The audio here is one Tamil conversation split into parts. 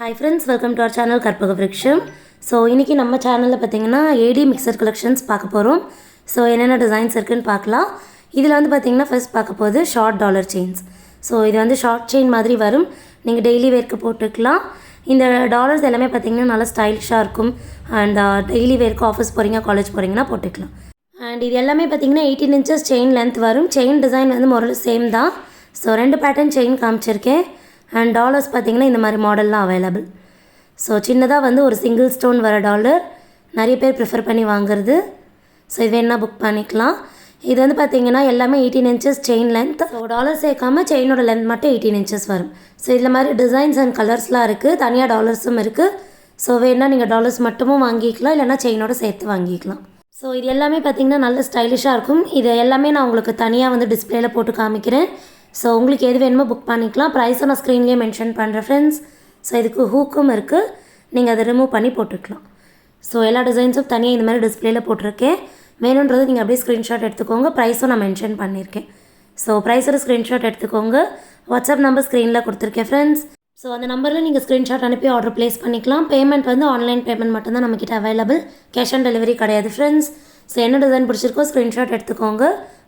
Hi friends, welcome to our channel கற்பக விருட்சம். ஸோ இன்றைக்கி நம்ம சேனலில் பார்த்தீங்கன்னா ஏடி மிக்சர் கலெக்ஷன்ஸ் பார்க்க போகிறோம். ஸோ என்னென்ன டிசைன்ஸ் இருக்குதுன்னு பார்க்கலாம். இதில் வந்து பார்த்திங்கன்னா ஃபர்ஸ்ட் பார்க்க போகுது ஷார்ட் டாலர் செயின்ஸ். ஸோ இது வந்து ஷார்ட் செயின் மாதிரி வரும், நீங்கள் டெய்லி வேர்க்கு போட்டுக்கலாம். இந்த டாலர்ஸ் எல்லாமே பார்த்திங்கன்னா நல்லா ஸ்டைலிஷாக இருக்கும். அண்ட் டெய்லி வேர்க்கு ஆஃபீஸ் போகிறீங்க, காலேஜ் போகிறீங்கன்னா போட்டுக்கலாம். அண்ட் இது எல்லாமே பார்த்திங்கன்னா 18 inches செயின் லென்த் வரும். செயின் டிசைன் வந்து மொரல் சேம் தான். ஸோ 2 பேட்டர்ன் செயின் காமிச்சிருக்கேன். அண்ட் டாலர்ஸ் பார்த்திங்கன்னா இந்த மாதிரி மாடல்லாம் அவைலபிள். ஸோ சின்னதாக வந்து ஒரு சிங்கிள் ஸ்டோன் வர டாலர் நிறைய பேர் ப்ரிஃபர் பண்ணி வாங்குறது. ஸோ இது வேணா புக் பண்ணிக்கலாம். இது வந்து பார்த்திங்கன்னா எல்லாமே 18 inches chain length. So dollar சேர்க்காமல் செயினோட லென்த் மட்டும் 18 inches வரும். ஸோ இதில் மாதிரி டிசைன்ஸ் அண்ட் கலர்ஸ்லாம் இருக்குது, தனியாக டாலர்ஸும் இருக்குது. ஸோ வேணா நீங்கள் டாலர்ஸ் மட்டுமும் வாங்கிக்கலாம், இல்லைனா செயினோட சேர்த்து வாங்கிக்கலாம். ஸோ இது எல்லாமே பார்த்திங்கன்னா நல்ல ஸ்டைலிஷாக இருக்கும். இது எல்லாமே நான் உங்களுக்கு தனியாக வந்து டிஸ்பிளேயில் போட்டு காமிக்கிறேன். ஸோ உங்களுக்கு எது வேணுமோ புக் பண்ணிக்கலாம். ப்ரைஸை நான் ஸ்க்ரீன்லேயே மென்ஷன் பண்ணுறேன் ஃப்ரெண்ட்ஸ். ஸோ இதுக்கு ஹூக்கும் இருக்குது, நீங்கள் அதை ரிமூவ் பண்ணி போட்டுக்கலாம். ஸோ எல்லா டிசைன்ஸும் தனியாக இந்த மாதிரி டிஸ்பிளேயில் போட்டிருக்கேன். வேணுன்றது நீங்கள் அப்படியே ஸ்க்ரீன்ஷாட் எடுத்துக்கோங்க. ப்ரைஸும் நான் மென்ஷன் பண்ணியிருக்கேன். ஸோ ப்ரைஸோட ஸ்க்ரீன்ஷாட் எடுத்துக்கோங்க. வாட்ஸ்அப் நம்பர் ஸ்க்ரீனில் கொடுத்துருக்கேன் ஃப்ரெண்ட்ஸ். ஸோ அந்த நம்பரில் நீங்கள் ஸ்க்ரீன்ஷாட் அனுப்பி ஆர்டர் ப்ளேஸ் பண்ணிக்கலாம். பேமெண்ட் வந்து ஆன்லைன் பேமெண்ட் மட்டும்தான் நம்மக்கிட்ட அவைலபிள், கேஷ் ஆன் டெலிவரி கிடையாது ஃப்ரெண்ட்ஸ். ஸோ என்ன டிசைன் பிடிச்சிருக்கோ ஸ்க்ரீன்ஷாட் எடுத்துக்கோங்க.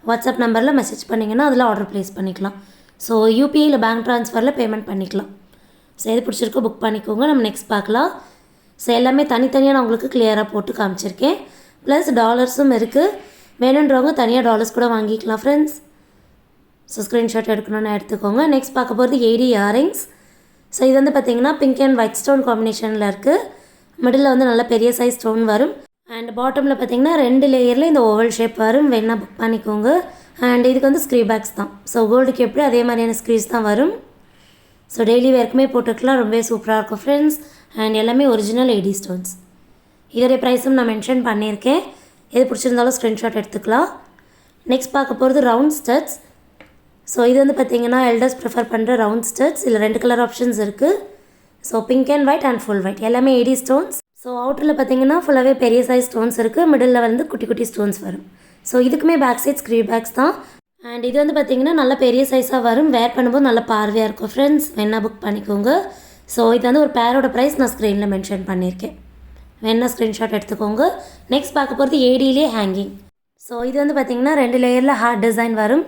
வாட்ஸ்அப் நம்பரில் மெசேஜ் பண்ணிங்கன்னா அதில் ஆர்டர் ப்ளேஸ் பண்ணிக்கலாம். ஸோ யூபிஐ இல்லை பேங்க் ட்ரான்ஸ்ஃபரில் பேமெண்ட் பண்ணிக்கலாம். ஸோ எது பிடிச்சிருக்கோ புக் பண்ணிக்கோங்க. நம்ம நெக்ஸ்ட் பார்க்கலாம். ஸோ எல்லாமே தனித்தனியாக நான் உங்களுக்கு கிளியராக போட்டு காமிச்சிருக்கேன். ப்ளஸ் டாலர்ஸும் இருக்குது, வேணுன்றவங்க தனியாக டாலர்ஸ் கூட வாங்கிக்கலாம் ஃப்ரெண்ட்ஸ். ஸோ ஸ்க்ரீன்ஷாட் எடுக்கணும்னு எடுத்துக்கோங்க. நெக்ஸ்ட் பார்க்க போகிறது ஏடி இயரிங்ஸ். ஸோ இது வந்து பார்த்திங்கன்னா பிங்க் அண்ட் ஒயிட் ஸ்டோன் காம்பினேஷனில் இருக்குது. மிடில் வந்து நல்ல பெரிய சைஸ் ஸ்டோன் வரும். அண்ட் பாட்டமில் பார்த்திங்கன்னா 2 லேயரில் இந்த ஓவல் ஷேப் வரும், வேணால் புக் பண்ணிக்கோங்க. அண்ட் இதுக்கு வந்து ஸ்க்ரீ பேக்ஸ் தான். ஸோ கோல்டுக்கு எப்படி அதே மாதிரியான ஸ்க்ரீஸ் தான் வரும். ஸோ டெய்லி வேர்க்குமே போட்டுக்கலாம், ரொம்பவே சூப்பராக இருக்கும் ஃப்ரெண்ட்ஸ். அண்ட் எல்லாமே ஒரிஜினல் ஏடி ஸ்டோன்ஸ். இதோடைய ப்ரைஸும் நான் மென்ஷன் பண்ணியிருக்கேன். எது பிடிச்சிருந்தாலும் ஸ்க்ரீன்ஷாட் எடுத்துக்கலாம். நெக்ஸ்ட் பார்க்க போகிறது ரவுண்ட் ஸ்டட்ஸ். ஸோ இது வந்து பார்த்திங்கன்னா எல்டர்ஸ் ப்ரிஃபர் பண்ணுற ரவுண்ட் ஸ்டட்ஸ். இதில் 2 கலர் ஆப்ஷன்ஸ் இருக்குது. So pink and white and full white எல்லாமே ஏடி ஸ்டோன்ஸ். ஸோ அவுட்டரில் பார்த்திங்கன்னா ஃபுல்லாகவே பெரிய சைஸ் ஸ்டோன்ஸ் இருக்குது, மிடில் வந்து குட்டி குட்டி ஸ்டோன்ஸ் வரும். ஸோ இதுக்குமே பேக் சைட் ஸ்க்ரீ பேக்ஸ் தான். அண்ட் இது வந்து பார்த்திங்கன்னா நல்ல பெரிய சைஸாக வரும், வேர் பண்ணும்போது நல்ல பார்வையாக இருக்கும் ஃப்ரெண்ட்ஸ். வேணா புக் பண்ணிக்கோங்க. ஸோ இது வந்து ஒரு பேரோட ப்ரைஸ் நான் ஸ்க்ரீனில் மென்ஷன் பண்ணியிருக்கேன், வேணா ஸ்க்ரீன்ஷாட் எடுத்துக்கோங்க. நெக்ஸ்ட் பார்க்க போகிறது ஏடியிலே ஹேங்கிங். ஸோ இது வந்து பார்த்திங்கன்னா 2 லேயரில் ஹார்ட் டிசைன் வரும்.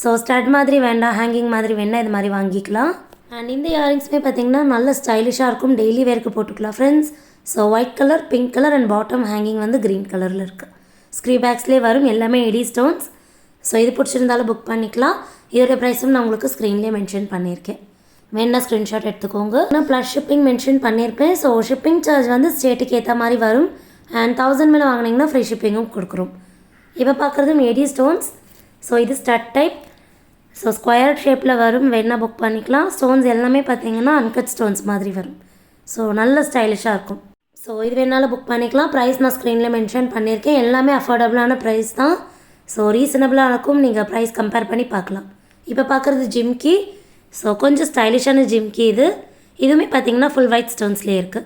ஸோ ஸ்டட் மாதிரி வேண்டாம், ஹேங்கிங் மாதிரி வேணால் இது மாதிரி வாங்கிக்கலாம். அண்ட் இந்த இயரிங்ஸுமே பார்த்திங்கன்னா நல்ல ஸ்டைலிஷாக இருக்கும், டெய்லி வேர்க்கு போட்டுக்கலாம் friends. So white colour, pink colour and bottom hanging வந்து க்ரீன் கலரில் இருக்குது. ஸ்க்ரீ பேக்ஸ்லேயே வரும், எல்லாமே ஏடி ஸ்டோன்ஸ். ஸோ இது பிடிச்சிருந்தாலும் புக் பண்ணிக்கலாம். இதோட ப்ரைஸும் நான் உங்களுக்கு ஸ்க்ரீன்லேயே மென்ஷன் பண்ணியிருக்கேன், வேணா ஸ்க்ரீன்ஷாட் எடுத்துக்கோங்க. நான் ப்ளஸ் ஷிப்பிங் மென்ஷன் பண்ணியிருப்பேன். ஸோ ஷிப்பிங் சார்ஜ் வந்து ஸ்டேட்டுக்கு ஏற்ற மாதிரி வரும். அண்ட் 1000 மேலே வாங்கினீங்கன்னா ஃப்ரீ ஷிப்பிங்கும் கொடுக்குறோம். இப்போ பார்க்குறதும் ஏடி ஸ்டோன்ஸ். ஸோ இது ஸ்டட் டைப். ஸோ ஸ்கொயர் ஷேப்பில் வரும், வேணா புக் பண்ணிக்கலாம். ஸ்டோன்ஸ் எல்லாமே பார்த்திங்கன்னா அன்கட் ஸ்டோன்ஸ் மாதிரி வரும். ஸோ நல்ல ஸ்டைலிஷாக இருக்கும். ஸோ இது வேணாலும் புக் பண்ணிக்கலாம். ப்ரைஸ் நான் ஸ்க்ரீனில் மென்ஷன் பண்ணியிருக்கேன். எல்லாமே அஃபோர்டபுளான ப்ரைஸ் தான். ஸோ ரீசனபிளாக இருக்கும், நீங்கள் ப்ரைஸ் கம்பேர் பண்ணி பார்க்கலாம். இப்போ பார்க்குறது ஜிம்கி. ஸோ கொஞ்சம் ஸ்டைலிஷான ஜிம்கி இது. இதுவுமே பார்த்திங்கன்னா ஃபுல் ஒயிட் ஸ்டோன்ஸ்லேயே இருக்குது.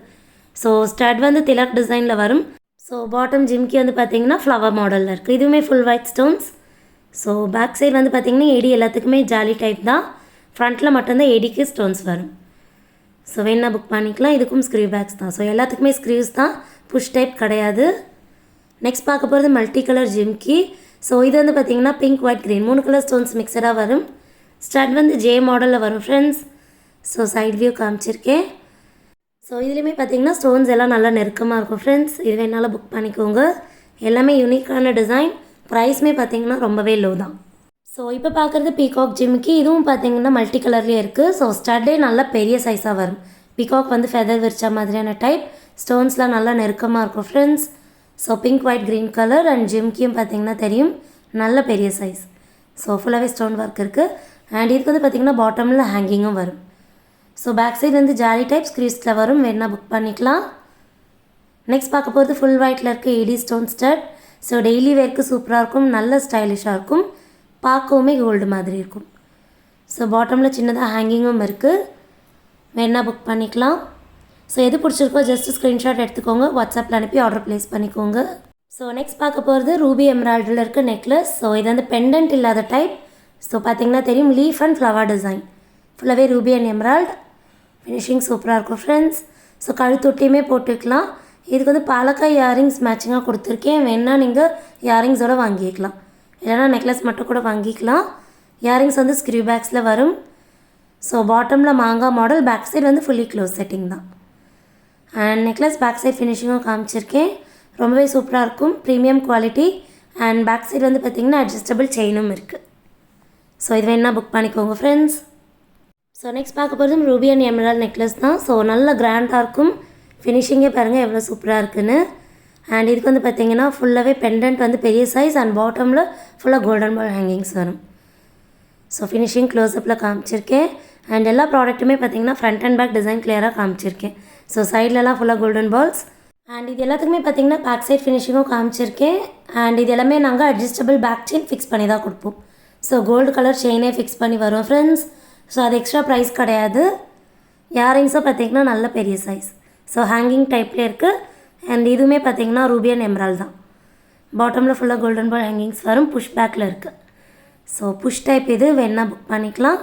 ஸோ ஸ்டட் வந்து திலக் டிசைனில் வரும். ஸோ பாட்டம் ஜிம்கி வந்து பார்த்திங்கன்னா ஃப்ளவர் மாடலில் இருக்குது. இதுவுமே full white stones. So back side வந்து பார்த்திங்கன்னா ஏடி எல்லாத்துக்குமே ஜாலி டைப் தான், ஃப்ரண்ட்டில் மட்டும்தான் ஏடிக்கு ஸ்டோன்ஸ் வரும். ஸோ வேணா புக் பண்ணிக்கலாம். இதுக்கும் ஸ்க்ரீ பேக்ஸ் தான். ஸோ எல்லாத்துக்குமே ஸ்க்ரீவ்ஸ் தான், புஷ் டைப் கிடையாது. நெக்ஸ்ட் பார்க்க போகிறது மல்டி கலர் ஜிம்கி. ஸோ இது வந்து பார்த்திங்கன்னா pink, white, green 3 colour stones மிக்சராக வரும். ஸ்டட் வந்து ஜே மாடலில் வரும் ஃப்ரெண்ட்ஸ். ஸோ சைட் வியூ காமிச்சிருக்கேன். ஸோ இதுலேயுமே பார்த்திங்கன்னா ஸ்டோன்ஸ் எல்லாம் நல்லா நெருக்கமாக இருக்கும் ஃப்ரெண்ட்ஸ். இது வேணாலும் புக் பண்ணிக்கோங்க. எல்லாமே யூனிக்கான டிசைன். ப்ரைஸுமே பார்த்திங்கன்னா ரொம்பவே லோ தான். ஸோ இப்போ பார்க்குறது பீகாக் ஜிம்கி. இதுவும் பார்த்திங்கன்னா மல்டி கலர்லேயே இருக்குது. ஸோ ஸ்டட்டே நல்லா பெரிய சைஸாக வரும். பீகாக் வந்து ஃபெதர் விரிச்சா மாதிரியான டைப். ஸ்டோன்ஸ்லாம் நல்லா நெருக்கமாக இருக்கும் friends. So pink, white, green colour and ஜிம்கியும் பார்த்திங்கன்னா தெரியும், நல்ல பெரிய சைஸ். ஸோ ஃபுல்லாகவே ஸ்டோன் ஒர்க் இருக்குது. அண்ட் இதுக்கு வந்து பார்த்திங்கன்னா பாட்டமில் ஹேங்கிங்கும் வரும். ஸோ பேக் சைடு வந்து ஜாலி டைப் ஸ்க்ரீஸில் வரும், வேணா புக் பண்ணிக்கலாம். நெக்ஸ்ட் பார்க்க போகிறது ஃபுல் ஒயிட்டில் இருக்குது AD stone stud. So daily வேர்க்கு சூப்பராக இருக்கும், நல்ல ஸ்டைலிஷாக இருக்கும், பார்க்கவுமே கோல்டு மாதிரி இருக்கும். ஸோ பாட்டமில் சின்னதாக ஹேங்கிங்கும் இருக்குது, வேணா புக் பண்ணிக்கலாம். ஸோ எது பிடிச்சிருக்கோ ஜஸ்ட் ஸ்க்ரீன்ஷாட் எடுத்துக்கோங்க, வாட்ஸ்அப்பில் அனுப்பி ஆர்டர் ப்ளேஸ் பண்ணிக்கோங்க. ஸோ நெக்ஸ்ட் பார்க்க போகிறது ரூபி எம்ராய்டரியில் இருக்க நெக்லஸ். ஸோ இது வந்து பெண்டன்ட் இல்லாத டைப். ஸோ பார்த்திங்கன்னா தெரியும், லீஃப் அண்ட் ஃப்ளவர் டிசைன். ஃபுல்லாகவே ரூபி அண்ட் எம்ராய்டு. ஃபினிஷிங் சூப்பராக இருக்கும் ஃப்ரெண்ட்ஸ். ஸோ கழுத்தொட்டியுமே போட்டுக்கலாம். இதுக்கு வந்து பாலக்காய் இயரிங்ஸ் மேட்சிங்காக கொடுத்துருக்கேன். வேணால் நீங்கள் இயரிங்ஸோடு வாங்கிக்கலாம், இல்லைனா நெக்லஸ் மட்டும் கூட வாங்கிக்கலாம். இயரிங்ஸ் வந்து ஸ்க்ரீ பேக்ஸில் வரும். ஸோ பாட்டமில் மாங்காய் மாடல், பேக் சைடு வந்து ஃபுல்லி க்ளோஸ் செட்டிங் தான். அண்ட் நெக்லஸ் பேக் சைட் ஃபினிஷிங்கும் காமிச்சிருக்கேன். ரொம்பவே சூப்பராக இருக்கும், premium quality. And back side வந்து பார்த்திங்கன்னா அட்ஜஸ்டபிள் செயினும் இருக்குது. ஸோ இது வேணா புக் பண்ணிக்கோங்க ஃப்ரெண்ட்ஸ். ஸோ நெக்ஸ்ட் பார்க்க போகிறதும் ரூபி அண்ட் எமரால்ட் நெக்லஸ் தான். ஸோ நல்ல கிராண்டாக இருக்கும். ஃபினிஷிங்கே பாருங்கள் எவ்வளோ சூப்பராக இருக்குன்னு. அண்ட் இதுக்கு வந்து பார்த்திங்கன்னா ஃபுல்லாகவே பெண்டன்ட் வந்து பெரிய சைஸ் அண்ட் பாட்டமில் ஃபுல்லாக கோல்டன் பால் ஹேங்கிங்ஸ் வரும். ஸோ ஃபினிஷிங் க்ளோஸ்அப்பில் காமிச்சிருக்கேன். அண்ட் எல்லா ப்ராடக்ட்டுமே பார்த்திங்கன்னா ஃப்ரண்ட் அண்ட் பேக் டிசைன் கிளியராக காமிச்சிருக்கேன். ஸோ சைட்லலாம் ஃபுல்லாக கோல்டன் பால்ஸ். அண்ட் இது எல்லாத்துக்குமே பார்த்திங்கன்னா பேக் சைட் ஃபினிஷிங்கும் காமிச்சிருக்கேன். அண்ட் இது எல்லாமே நாங்கள் அட்ஜஸ்டபிள் பேக் செயின் ஃபிக்ஸ் பண்ணி தான் கொடுப்போம். ஸோ கோல்டு கலர் செயினே ஃபிக்ஸ் பண்ணி வரும் ஃப்ரெண்ட்ஸ். ஸோ அது எக்ஸ்ட்ரா ப்ரைஸ் கிடையாது. இயரிங்ஸும் பார்த்திங்கன்னா நல்ல பெரிய சைஸ். ஸோ ஹேங்கிங் டைப்லேயே இருக்குது. அண்ட் இதுவுமே பார்த்திங்கன்னா ரூபி அண்ட் எமரால்ட் தான். பாட்டமில் ஃபுல்லாக கோல்டன் பால் ஹேங்கிங்ஸ் வரும், புஷ் பேக்கில் இருக்குது. ஸோ புஷ் டைப் இது வேணால் புக் பண்ணிக்கலாம்.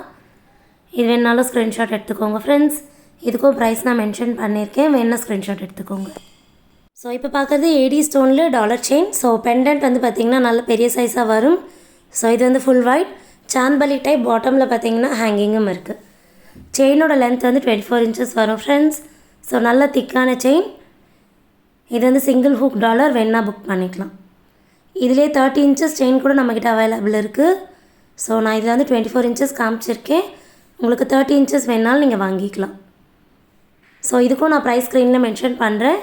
இது வேணாலும் ஸ்க்ரீன்ஷாட் எடுத்துக்கோங்க ஃப்ரெண்ட்ஸ். இதுக்கும் ப்ரைஸ் நான் மென்ஷன் பண்ணியிருக்கேன், வேணா ஸ்க்ரீன்ஷாட் எடுத்துக்கோங்க. ஸோ இப்போ பார்க்குறது ஏடி ஸ்டோனில் டாலர் செயின். ஸோ பெண்டன்ட் வந்து பார்த்திங்கன்னா நல்ல பெரிய சைஸாக வரும். ஸோ இது வந்து ஃபுல் ஒயிட் சான்பலி டைப், பாட்டமில் பார்த்திங்கன்னா ஹேங்கிங்கும் இருக்குது. செயினோட லென்த் வந்து 24 இன்ச்சஸ் வரும் ஃப்ரெண்ட்ஸ். ஸோ நல்ல திக்கான செயின். இது வந்து சிங்கிள் ஹூக் டாலர், வேணா புக் பண்ணிக்கலாம். இதிலே 30 இன்ச்சஸ் செயின் கூட நம்மக்கிட்ட அவைலபிள் இருக்குது. ஸோ நான் இதில் வந்து 24 இன்ச்சஸ் காமிச்சிருக்கேன். உங்களுக்கு 30 இன்ச்சஸ் வேணாலும் நீங்கள் வாங்கிக்கலாம். ஸோ இதுக்கும் நான் ப்ரைஸ் ஸ்க்ரீனில் மென்ஷன் பண்ணுறேன்,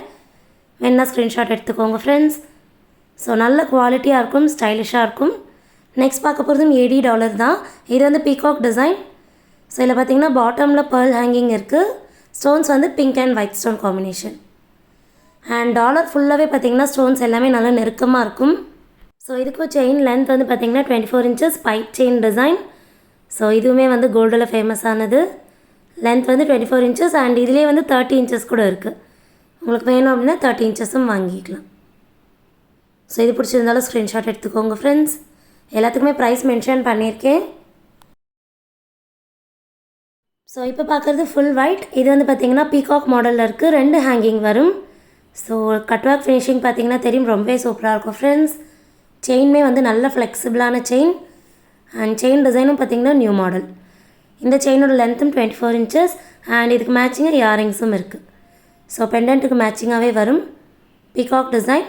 வேணா ஸ்க்ரீன்ஷாட் எடுத்துக்கோங்க ஃப்ரெண்ட்ஸ். ஸோ நல்ல குவாலிட்டியாக இருக்கும், ஸ்டைலிஷாக இருக்கும். நெக்ஸ்ட் பார்க்க போகிறதும் ஏடி டாலர் தான். இது வந்து பீகாக் டிசைன். ஸோ இதில் பார்த்திங்கன்னா பாட்டமில் பேர்ல் ஹேங்கிங் இருக்குது. ஸ்டோன்ஸ் வந்து pink and white stone combination. And dollar ஃபுல்லாகவே பார்த்திங்கன்னா ஸ்டோன்ஸ் எல்லாமே நல்லா நெருக்கமாக இருக்கும். ஸோ இதுக்கும் செயின் லென்த் வந்து பார்த்திங்கன்னா 24 inches pipe chain design. So இதுவுமே வந்து கோல்டில் ஃபேமஸானது. லென்த் வந்து 24 இன்ச்சஸ் அண்ட் இதிலே வந்து 30 இன்ச்சஸ் கூட இருக்குது. உங்களுக்கு வேணும் அப்படின்னா 30 இன்ச்சஸும் வாங்கிக்கலாம். ஸோ இது பிடிச்சிருந்தாலும் ஸ்க்ரீன்ஷாட் எடுத்துக்கோங்க ஃப்ரெண்ட்ஸ். எல்லாத்துக்குமே ப்ரைஸ் மென்ஷன் பண்ணியிருக்கேன். ஸோ இப்போ பார்க்குறது ஃபுல் ஒயிட். இது வந்து பார்த்திங்கன்னா பீகாக் மாடலில் இருக்குது. 2 ஹேங்கிங் வரும். ஸோ கட்வாக் ஃபினிஷிங் பார்த்திங்கன்னா தெரியும், ரொம்பவே சூப்பராக இருக்கும் ஃப்ரெண்ட்ஸ். செயினுமே வந்து நல்ல ஃப்ளெக்சிபிளான செயின். அண்ட் செயின் டிசைனும் பார்த்திங்கன்னா நியூ மாடல். இந்த செயினோட லென்த்தும் 24 இன்ச்சஸ் அண்ட் இதுக்கு மேட்சிங்காக இயரிங்ஸும் இருக்குது. ஸோ பெண்டன்ட்டுக்கு மேட்சிங்காகவே வரும். Peacock design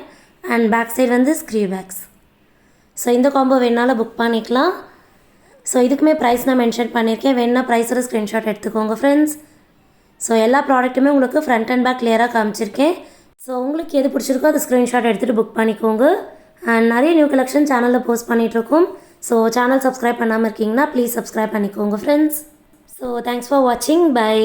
and back side வந்து ஸ்க்ரீ பேக்ஸ். ஸோ இந்த காம்போ வேணாலும் புக் பண்ணிக்கலாம். ஸோ இதுக்குமே ப்ரைஸ் நான் மென்ஷன் பண்ணியிருக்கேன், வேணா ப்ரைஸோட ஸ்க்ரீன்ஷாட் எடுத்துக்கோங்க ஃப்ரெண்ட்ஸ். ஸோ எல்லா ப்ராடக்ட்டுமே உங்களுக்கு ஃப்ரண்ட் அண்ட் பேக் கிளியராக காமிச்சிருக்கேன். ஸோ உங்களுக்கு எது பிடிச்சிருக்கோ அதை ஸ்க்ரீன்ஷாட் எடுத்துகிட்டு புக் பண்ணிக்கோங்க. அண்ட் நிறைய நியூ கலெக்ஷன் சேனலில் போஸ்ட் பண்ணிகிட்ருக்கோம். ஸோ சேனல் சப்ஸ்கிரைப் பண்ணாமல் இருக்கீங்கன்னா ப்ளீஸ் சப்ஸ்கிரைப் பண்ணிக்கோங்க ஃப்ரெண்ட்ஸ். ஸோ தேங்க்ஸ் ஃபார் வாட்சிங். பை.